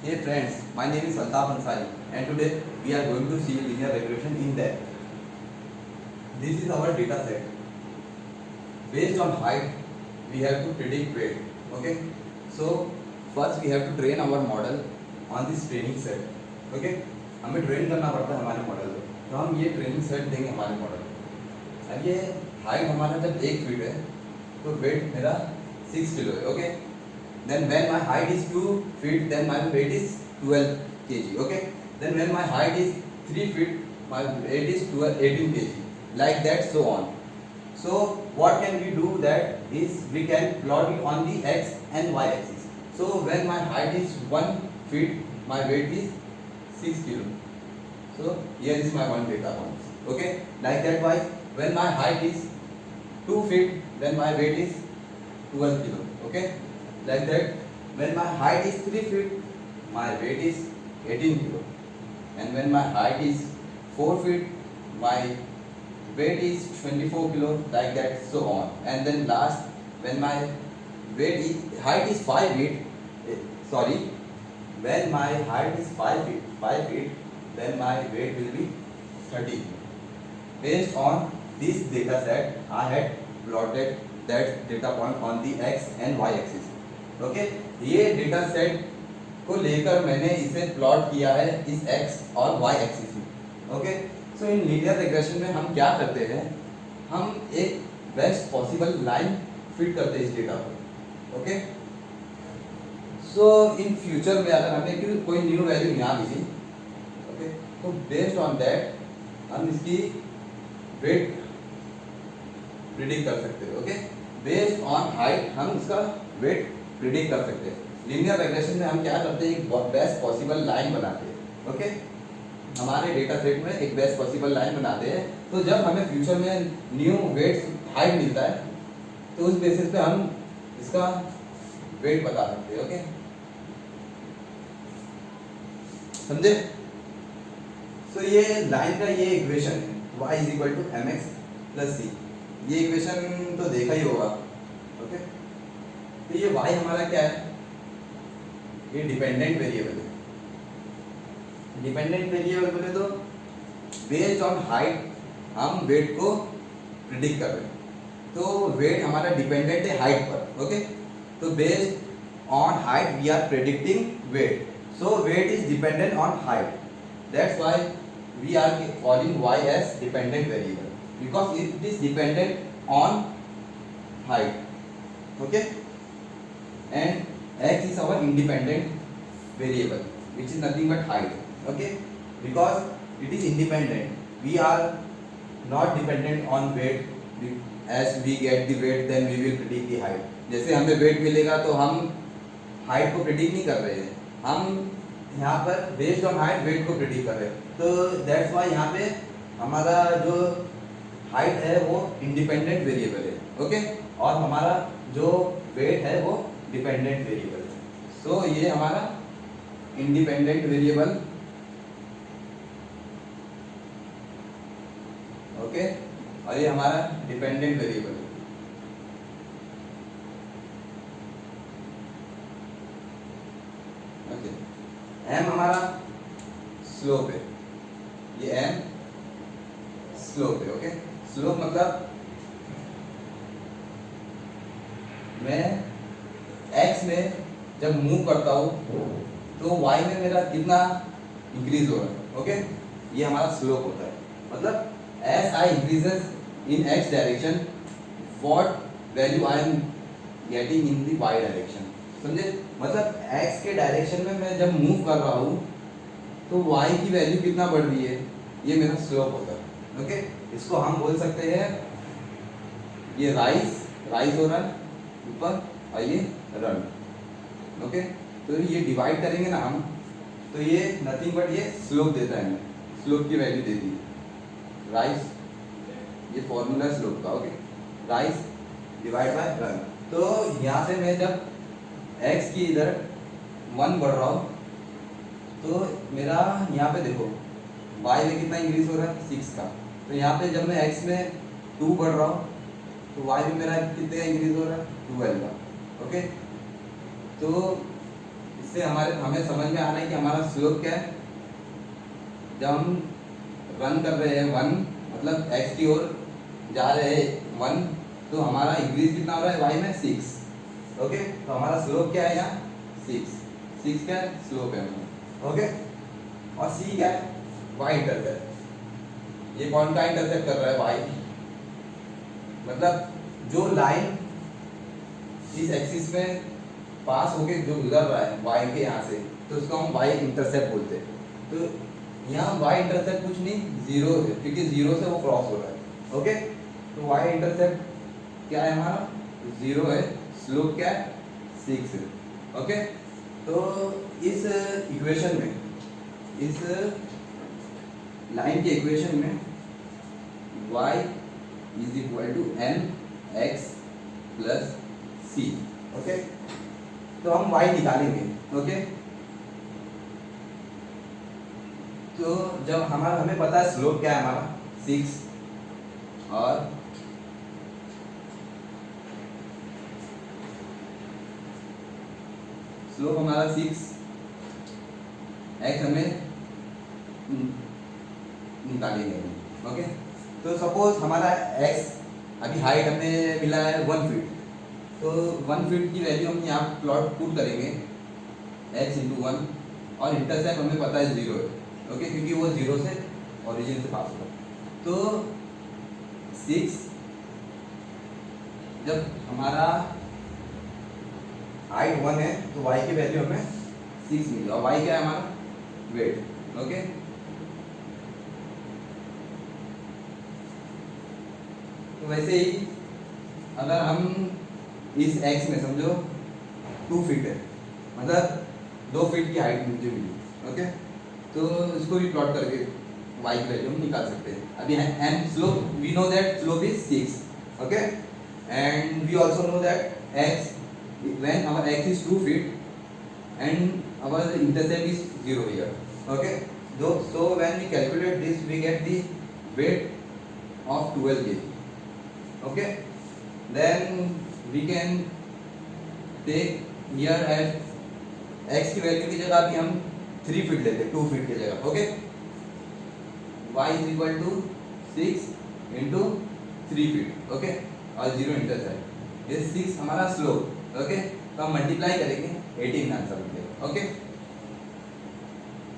Hey friends, my name is Altaf Ansari and today we are going to see linear regression in depth. This is our data set. Based on height, we have to predict weight. Okay, so first we have to train our model on this training set. Okay, हमें train करना पड़ता है हमारे model को, तो हम ये training set देंगे हमारे मॉडल को। अब ये हाइट हमारा जब 1 फीट है तो वेट मेरा 6 किलो है। Okay, then when my height is 2 feet then my weight is 12 kg. Okay, then when my height is 3 feet my weight is 18 kg, like that, so on. So what can we do? That is, we can plot it on the x and y axis. So when my height is 1 feet my weight is 6 kilo. So here is my one data point. Okay, like that wise, when my height is 2 feet then my weight is 12 kilo. Okay, like that, when my height is 3 feet my weight is 18 kilo, and when my height is 4 feet my weight is 24 kilo, like that, so on. And then last, when my height is 5 feet, when my height is 5 feet then my weight will be 30 kilo. Based on this data set I had plotted that data point on the x and y axis. Okay, ये data set को लेकर मैंने इसे plot किया है इस x और y axis में। Okay, so in linear regression में हम क्या करते हैं, हम एक बेस्ट पॉसिबल लाइन फिट करते हैं इस डेटा पर। ओके, सो इन फ्यूचर में अगर हमें कोई न्यू वैल्यू यहाँ मिली, ओके, तो बेस्ड ऑन दैट हम इसकी वेट प्रिडिक्ट कर सकते हैं। ओके, बेस्ड ऑन हाइट हम इसका वेट प्रिडिक्ट कर सकते हैं। लीनियर रिग्रेशन में हम क्या करते हैं, एक बेस्ट पॉसिबल लाइन बनाते हैं। ओके, हमारे डेटा सेट में एक बेस्ट पॉसिबल लाइन बनाते हैं, तो जब हमें फ्यूचर में न्यू वेट हाइट मिलता है तो उस बेसिस पे हम इसका वेट बता सकते हैं। ओके, समझे? सो ये लाइन का ये इक्वेशन है, y is equal to M X plus C. ये इक्वेशन तो देखा ही होगा। ओके, तो ये y हमारा क्या है, ये डिपेंडेंट वेरिएबल है। डिपेंडेंट वेरिएबल बोले तो बेस्ड ऑन हाइट हम वेट को प्रिडिक्ट कर रहे हैं, तो वेट हमारा डिपेंडेंट है हाइट पर। ओके, तो based on height we are predicting weight, so weight is dependent on height, that's why we are calling y as dependent variable because it is dependent on height. Okay, and x is our independent variable which is nothing but height. Okay, because it is independent, we are not dependent on weight. As we get the weight then we will predict the height. जैसे हमें weight मिलेगा तो हम height को predict नहीं कर रहे हैं, हम यहाँ पर based on height weight को predict कर रहे हैं। तो that's why यहाँ पे हमारा जो हाइट है वो इंडिपेंडेंट वेरिएबल है। ओके, और हमारा जो वेट है वो डिपेंडेंट वेरिएबल है। सो ये हमारा इंडिपेंडेंट वेरिएबल, ओके, और ये हमारा डिपेंडेंट वेरिएबल है। ओके, एम हमारा स्लोप है, ये एम स्लोप है। ओके, स्लोप मतलब मैं x में जब मूव करता हूँ तो y में मेरा कितना इंक्रीज हो रहा है। ओके, ये हमारा स्लोप होता है, मतलब as I increases in x direction what value I am getting in the y direction। समझे? मतलब x के डायरेक्शन में मैं जब मूव कर रहा हूँ तो y की वैल्यू कितना बढ़ रही है, ये मेरा स्लोप होता है। ओके, इसको हम बोल सकते हैं ये राइज हो रहा है ऊपर और ये रन। ओके, तो ये डिवाइड करेंगे ना हम, तो ये नथिंग बट ये स्लोप देता है, स्लोप की वैल्यू देती है राइज, ये फॉर्मूला स्लोप का। Okay, rise divide by run. तो यहाँ से मैं जब x की इधर 1 बढ़ रहा हूँ तो मेरा यहाँ पे देखो y में कितना इंक्रीज हो रहा है 6 का, तो यहाँ पे जब मैं x में 2 बढ़ रहा हूँ तो y में मेरा कितने का इंक्रीज हो रहा है 12 का। ओके, तो इससे हमें समझ में आ रहा है कि हमारा स्लोप क्या है। जब हम रन कर रहे हैं 1 मतलब x की ओर जा रहे हैं 1, तो हमारा इंक्रीज कितना हो रहा है y में 6। ओके, तो हमारा स्लोप क्या है यहाँ 6 क्या है स्लोप है हमारा। ओके, और c क्या है y इंटरसेप्ट। ये कौन का इंटरसेप्ट कर रहा है y, मतलब जो लाइन इस एक्सिस में पास होके जो गुजर रहा है y के यहाँ से, तो उसको हम y इंटरसेप्ट बोलते हैं। तो यहाँ y इंटरसेप्ट कुछ नहीं 0 है, क्योंकि 0 से वो क्रॉस हो रहा है। ओके, तो y इंटरसेप्ट क्या है हमारा 0 है, स्लोप क्या है 6 है। ओके, तो इस इक्वेशन में, इस लाइन के इक्वेशन में y is equal to mx plus c। Okay, तो हम y निकालेंगे। ओके, तो जब हमें पता है स्लोप क्या है हमारा 6, और स्लोप हमारा 6, x हमें निकालेंगे। ओके, तो सपोज हमारा x अभी हाइट हमें मिला है 1 फीट, तो 1 फीट की वैल्यू हम यहाँ प्लॉट पुट करेंगे x इंटू 1, और इंटरसेप्ट हमें पता है 0 है। ओके, क्योंकि वो 0 से ओरिजिन से पास होगा। तो 6 जब हमारा हाइट 1 है तो y की वैल्यू हमें 6 मिली, और y क्या है हमारा वेट। ओके, तो वैसे ही अगर हम इस x में समझो 2 फीट है, मतलब 2 फीट की हाइट मुझे मिली। ओके, तो इसको भी प्लॉट करके y की वैल्यू हम निकाल सकते हैं। अभी है m slope, we know that slope is 6। Okay, and we also know that x when our x is 2 feet and our intercept is 0 here. Okay, so when we calculate this we get the weight of 12 kg. Okay, then we can take here at x की value की जगह अभी हम 3 feet लेते हैं 2 feet की जगह। Okay, y is equal to 6 into 3 feet. Okay, और 0 इंटरसेप्ट, ये 6 हमारा स्लोप। ओके, तो हम मल्टीप्लाई करेंगे 18 आंसर मिलेगा। ओके,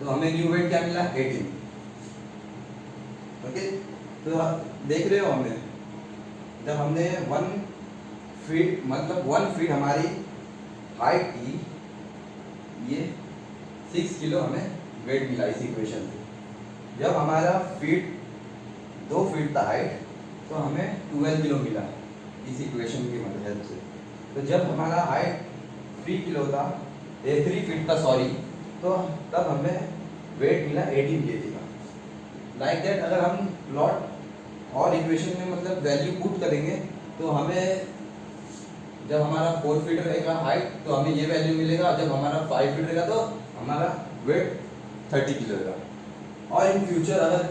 तो हमें न्यू वेट क्या मिला 18। ओके, तो देख रहे हो हमने जब हमने 1 फीट मतलब 1 फीट हमारी हाइट की, ये 6 किलो हमें वेट मिला इस इक्वेशन से। जब हमारा फीट 2 फीट था हाइट, तो हमें 12 किलो मिला इस इक्वेशन की मदद हेल्प से। तो जब हमारा हाइट 3 किलो था 3 फीट था सॉरी, तो तब हमें वेट मिला 18 kg का। लाइक दैट अगर हम प्लॉट और इक्वेशन में मतलब वैल्यू पुट करेंगे, तो हमें जब हमारा 4 फीट रहेगा हाइट तो हमें ये वैल्यू मिलेगा, जब हमारा 5 फीट रहेगा तो हमारा वेट 30 किलो रहेगा। और इन फ्यूचर अगर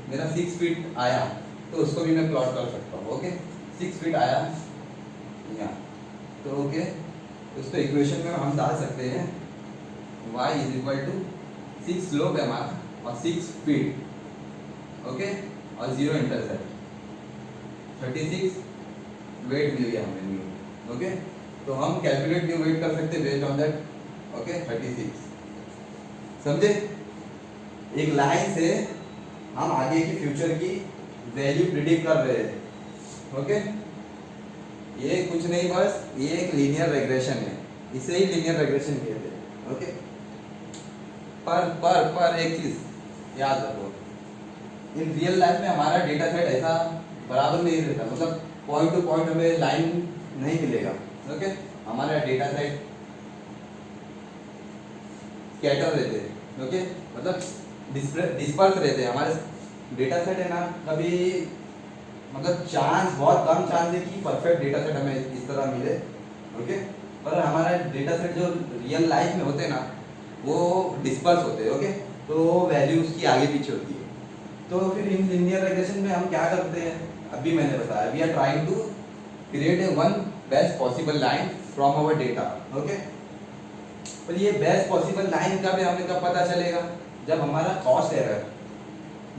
मेरा 6 फीट आया तो उसको भी मैं प्लॉट कर सकता हूँ। ओके, 6 फीट आया यहाँ, तो ओके, उसको इक्वेशन में हम डाल सकते हैं y is equal to 6 slope है हमारा और 6 फीट। ओके, और 0 इंटरसेप्ट, 36 वेट मिल गया हमें न्यू। ओके, तो हम कैलकुलेट न्यू वेट कर सकते हैं बेस्ड ऑन दैट। ओके, 36 समझे। एक लाइन से हम आगे की फ्यूचर की वैल्यू प्रिडिक्ट कर रहे हैं। ओके, ये कुछ नहीं, बस ये एक लीनियर रेग्रेशन है, इसे ही लीनियर रेग्रेशन कहते हैं। ओके, पर एक चीज याद रखो, इन रियल लाइफ में हमारा डेटा सेट ऐसा बराबर नहीं रहता, मतलब पॉइंट टू पॉइंट हमें लाइन नहीं मिलेगा। ओके, हमारा डेटा सेट स्कैटर रहते हैं। ओके, मतलब डिस्पर्स रहते हैं हमारे डेटा सेट है ना। कभी मतलब चांस, बहुत कम चांस है कि परफेक्ट डेटा सेट हमें इस तरह मिले। ओके, पर हमारा डेटा सेट जो रियल लाइफ में होते हैं ना, वो डिस्पर्स होते हैं। ओके, तो वैल्यू उसकी आगे पीछे होती है। तो फिर इन लिनियर रिग्रेशन में हम क्या करते हैं, अभी मैंने बताया, we are trying to create a one best possible line from our data. Okay, पर ये बेस्ट पॉसिबल लाइन का भी हमें कब पता चलेगा, जब हमारा कॉस्ट एरर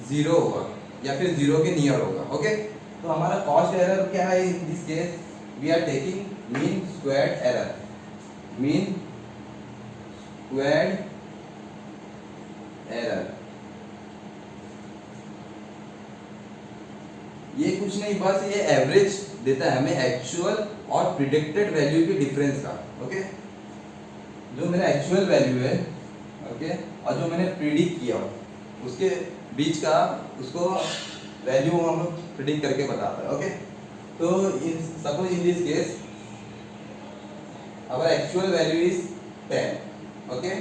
0 होगा या फिर 0 के नियर होगा। ओके, तो हमारा कॉस्ट एरर क्या है in this case, we are taking mean squared error, mean squared error. ये कुछ नहीं, बस ये एवरेज देता है हमें एक्चुअल और प्रिडिक्टेड वैल्यू के डिफरेंस का। ओके, जो मेरा एक्चुअल वैल्यू है, ओके, और जो मैंने प्रिडिक्ट किया उसके बीच का, उसको वैल्यू हम प्रिडिक्ट करके बताता है। ओके, तो in suppose in this case our actual value is 10, okay,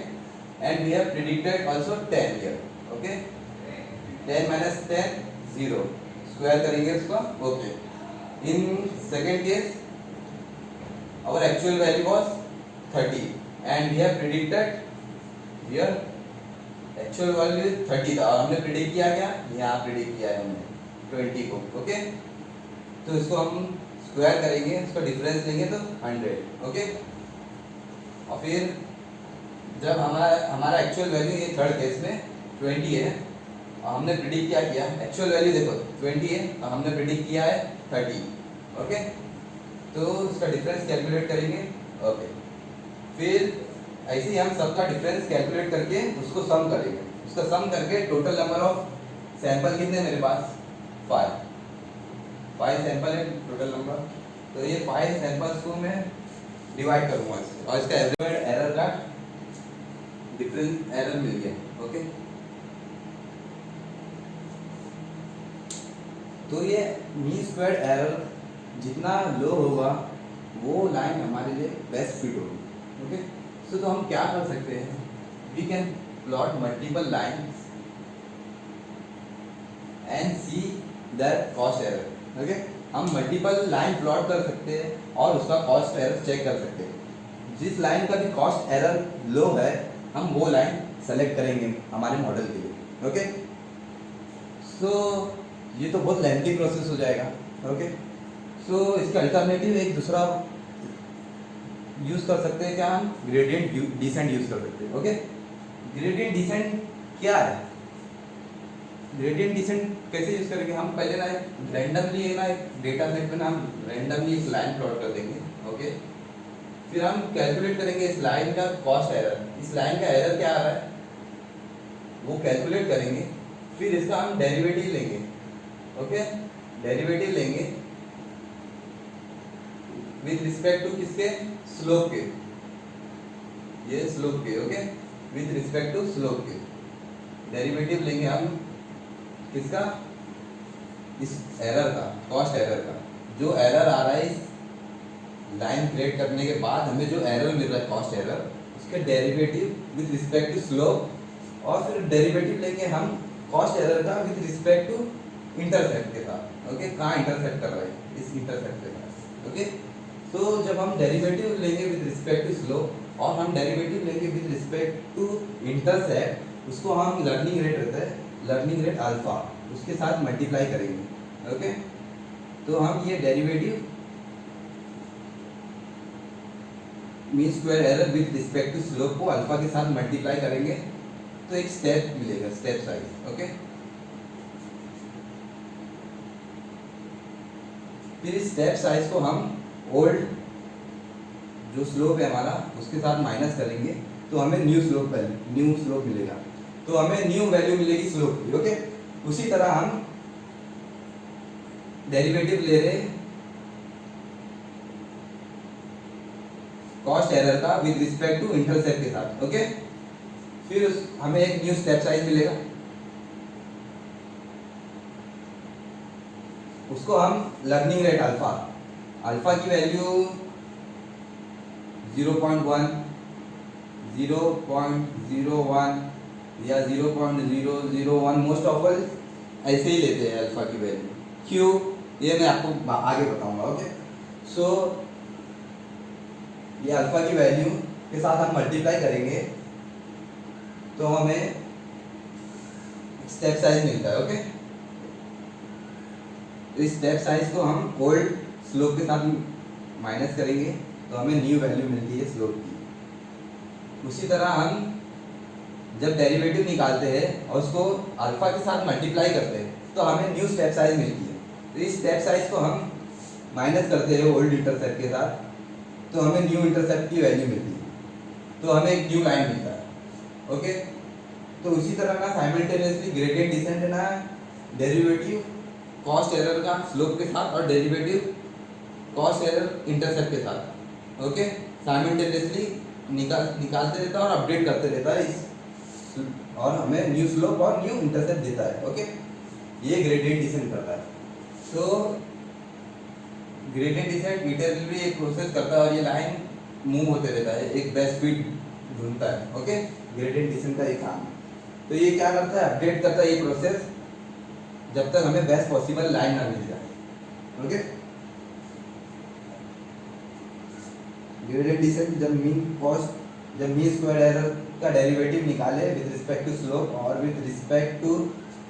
and we have predicted also 10 here। okay, 10 minus 10 0, square करेंगे इसको। Okay, in second case our actual value was 30 and we have predicted here actual value 30 था, और हमने predict किया क्या, यहाँ predict किया है हमने 20 को। ओके, तो इसको हम स्क्वायर करेंगे, इसको डिफरेंस लेंगे तो 100। ओके, और फिर जब हमारा एक्चुअल वैल्यू ये थर्ड केस में 20 है और हमने प्रिडिक्ट क्या किया, एक्चुअल वैल्यू देखो 20 है और हमने प्रिडिक्ट किया है 30। ओके, तो इसका डिफरेंस कैलकुलेट करेंगे। ओके, फिर ऐसे ही हम सबका डिफरेंस कैलकुलेट करके उसको सम करेंगे, उसका सम करके टोटल नंबर ऑफ सैंपल कितने मेरे पास 5 सैंपल है टोटल नंबर, तो ये 5 सैंपल्स को मैं डिवाइड करूंगा और इसका एरर का डिफरेंस एरर मिल गया। ओके, तो ये मीन स्क्वायर्ड एरर जितना लो होगा वो लाइन हमारे लिए बेस्ट फिट होगी। ओके, तो हम क्या कर सकते हैं, we can plot multiple lines and see that cost error. Okay, हम मल्टीपल लाइन प्लॉट कर सकते हैं और उसका कॉस्ट एरर चेक कर सकते हैं। जिस लाइन का भी कॉस्ट एरर लो है हम वो लाइन सेलेक्ट करेंगे हमारे मॉडल के लिए। ओके, सो ये तो बहुत लेंथी प्रोसेस हो जाएगा। ओके, सो इसका अल्टरनेटिव एक दूसरा यूज कर सकते हैं, क्या हम ग्रेडियंट डिसेंट यूज कर सकते हैं। ओके, ग्रेडियंट डिसेंट क्या है, ग्रेडियंट डिसेंट कैसे यूज करेंगे, हम पहले ना रैंडमली ना एक डेटा सेट में ना हम रैंडमली एक लाइन प्लॉट कर देंगे। ओके, फिर हम कैलकुलेट करेंगे इस लाइन का कॉस्ट एरर, इस लाइन का एरर क्या आ रहा है वो कैलकुलेट करेंगे, फिर इसका हम डेरिवेटिव लेंगे। ओके, डेरिवेटिव लेंगे विद रिस्पेक्ट टू किसके, स्लोप के, ये स्लोप के। Okay, with respect to slope के डेरिवेटिव लेंगे हम किसका, इस एरर का, कॉस्ट एरर का। जो एरर आ रहा है इस लाइन क्रिएट करने के बाद हमें जो एरर मिल रहा है कॉस्ट एरर, उसके derivative with respect to slope, और फिर डेरिवेटिव लेंगे हम कॉस्ट एरर का विद रिस्पेक्ट टू इंटरसेप्ट के साथ। ओके, कहाँ इंटरसेप्ट कर रहा है, इस इंटरसेप्ट के साथ। ओके, तो जब हम डेरिवेटिव लेंगे विद रिस्पेक्ट टू स्लोप और हम डेरिवेटिव लेंगे विद रिस्पेक्ट टू इंटरसेप्ट, उसको हम लर्निंग रेट रहता है, लर्निंग रेट अल्फा, उसके साथ मल्टीप्लाई करेंगे। ओके, तो हम ये derivative mean square error with respect to slope को अल्फा के साथ मल्टीप्लाई करेंगे तो एक स्टेप मिलेगा, स्टेप साइज। ओके, फिर इस स्टेप साइज को हम ओल्ड जो स्लोप है हमारा उसके साथ माइनस करेंगे तो हमें न्यू स्लोप मिलेगा, तो हमें न्यू वैल्यू मिलेगी स्लोप की। ओके, उसी तरह हम डेरिवेटिव ले रहे कॉस्ट एरर का विद रिस्पेक्ट टू इंटरसेप्ट के साथ। ओके, फिर हमें एक न्यू स्टेप साइज मिलेगा, उसको हम लर्निंग रेट अल्फा, अल्फा की वैल्यू 0.1, 0.01 या 0.001, मोस्ट ऑफ ऑल ऐसे ही लेते हैं अल्फा की वैल्यू। क्यों, ये मैं आपको आगे बताऊंगा। ओके, सो ये अल्फा की वैल्यू के साथ हम मल्टीप्लाई करेंगे तो हमें स्टेप साइज मिलता है। ओके, तो इस स्टेप साइज को हम ओल्ड स्लोप के साथ माइनस करेंगे तो हमें न्यू वैल्यू मिलती है स्लोप की। उसी तरह हम जब डेरिवेटिव निकालते हैं और उसको अल्फा के साथ मल्टीप्लाई करते हैं तो हमें न्यू स्टेप साइज मिलती है। तो इस स्टेप साइज को हम माइनस करते हैं ओल्ड इंटरसेप्ट के साथ, तो हमें न्यू इंटरसेप्ट की वैल्यू मिलती है, तो हमें एक न्यू लाइन मिलता है। ओके, तो उसी तरह ना साइमल्टेनियसली ग्रेडियंट डिसेंट ना डेरिवेटिव कॉस्ट एरर का स्लोप के साथ और डेरिवेटिव कॉस्ट एरर इंटरसेप्ट के साथ ओके साइमल्टेनियसली निकालते रहता है और अपडेट करते रहता है इस, और हमें न्यू स्लोप और न्यू इंटरसेप्ट देता है। ओके, ये ग्रेडियंट डिसेंट करता है। तो ग्रेडियंट डिसेंट इटरेटिवली एक प्रोसेस करता है और ये लाइन मूव होते रहता है, एक बेस्ट फिट ढूंढता है। ओके, ग्रेडियंट डिसेंट का ये काम है। तो ये क्या करता है, अपडेट करता है ये प्रोसेस जब तक हमें बेस्ट पॉसिबल लाइन ना मिल जाए। ओके, ग्रेडियंट डिसेंट जब मीन स्क्वायर एरर का डेरिवेटिव निकाले विद रिस्पेक्ट टू स्लोप और विद रिस्पेक्ट टू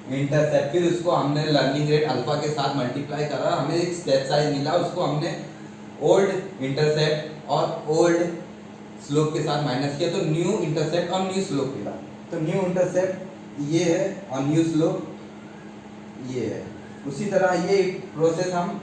इंटरसेप्ट, फिर उसको हमने लर्निंग रेट अल्फा के साथ मल्टीप्लाई करा, हमें एक स्टेप साइज मिला, उसको हमने ओल्ड इंटरसेप्ट और ओल्ड स्लोप के साथ माइनस किया, तो न्यू इंटरसेप्ट और न्यू स्लोप मिला। तो न्यू इंटरसेप्ट ये है और न्यू स्लोप ये है। उसी तरह ये प्रोसेस हम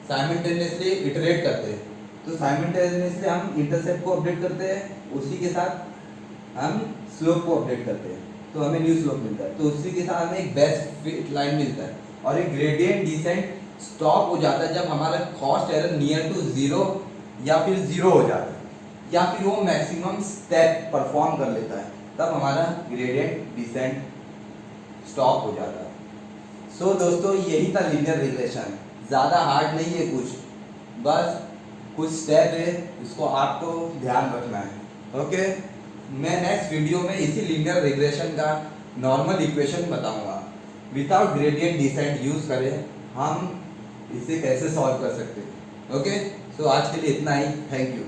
साइमल्टेनियसली इटरेट करते हैं। तो साइमल्टेनियसली हम इंटरसेप्ट को अपडेट करते हैं, उसी के साथ हम स्लोप को अपडेट करते हैं, तो हमें न्यू स्लोप मिलता है। तो उसी के साथ हमें एक बेस्ट फिट लाइन मिलता है और एक ग्रेडियंट डिसेंट स्टॉप हो जाता है जब हमारा cost error near to zero या फिर जीरो हो जाता है या फिर वो मैक्सिमम स्टेप परफॉर्म कर लेता है, तब हमारा ग्रेडियंट डिसेंट स्टॉप हो जाता है। सो दोस्तों यही था लीनियर रिग्रेशन, ज़्यादा हार्ड नहीं है कुछ, बस कुछ स्टेप है, उसको आपको ध्यान रखना है। ओके, मैं नेक्स्ट वीडियो में इसी लीनियर रिग्रेशन का नॉर्मल इक्वेशन बताऊंगा, विदाउट ग्रेडियंट डिसेंट यूज करें हम इसे कैसे सॉल्व कर सकते हैं। ओके, सो आज के लिए इतना ही, थैंक यू।